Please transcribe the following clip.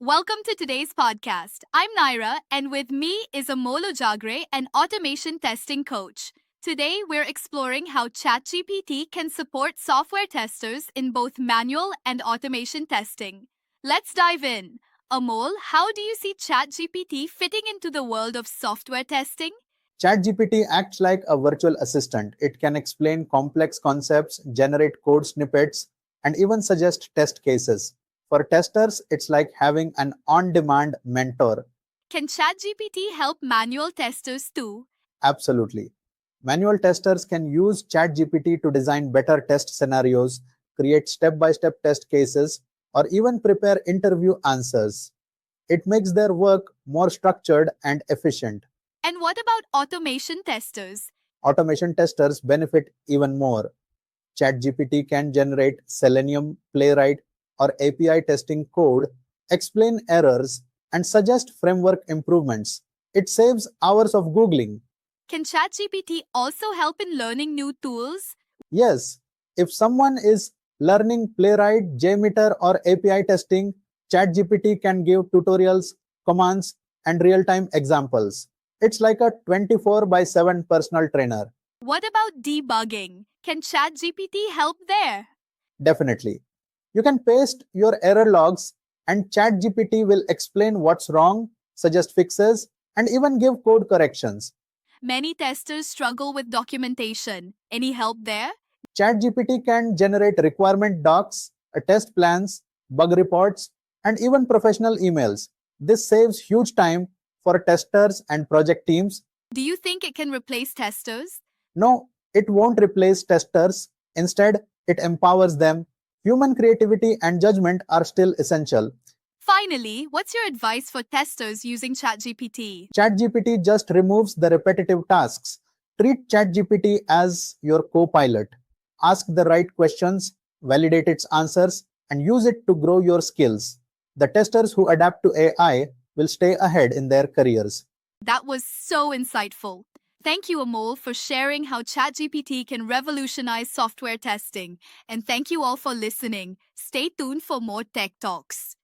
Welcome to today's podcast. I'm Naira, and with me is Amol Ojagre, an automation testing coach. Today, we're exploring how ChatGPT can support software testers in both manual and automation testing. Let's dive in. Amol, how do you see ChatGPT fitting into the world of software testing? ChatGPT acts like a virtual assistant. It can explain complex concepts, generate code snippets, and even suggest test cases. For testers, it's like having an on demand mentor. Can ChatGPT help manual testers too? Absolutely. Manual testers can use ChatGPT to design better test scenarios, create step by step test cases, or even prepare interview answers. It makes their work more structured and efficient. And what about automation testers? Automation testers benefit even more. ChatGPT can generate Selenium, Playwright, or API testing code, explain errors, and suggest framework improvements. It saves hours of Googling. Can ChatGPT also help in learning new tools? Yes, if someone is learning Playwright, JMeter, or API testing, ChatGPT can give tutorials, commands, and real time examples. It's like a 24 by 7 personal trainer. What about debugging? Can ChatGPT help there? Definitely. You can paste your error logs, and ChatGPT will explain what's wrong, suggest fixes, and even give code corrections. Many testers struggle with documentation. Any help there? ChatGPT can generate requirement docs, test plans, bug reports, and even professional emails. This saves huge time for testers and project teams. Do you think it can replace testers? No, it won't replace testers. Instead, it empowers them. Human creativity and judgment are still essential. Finally, what's your advice for testers using ChatGPT? ChatGPT just removes the repetitive tasks. Treat ChatGPT as your co pilot. Ask the right questions, validate its answers, and use it to grow your skills. The testers who adapt to AI will stay ahead in their careers. That was so insightful. Thank you, Amol, for sharing how ChatGPT can revolutionize software testing. And thank you all for listening. Stay tuned for more tech talks.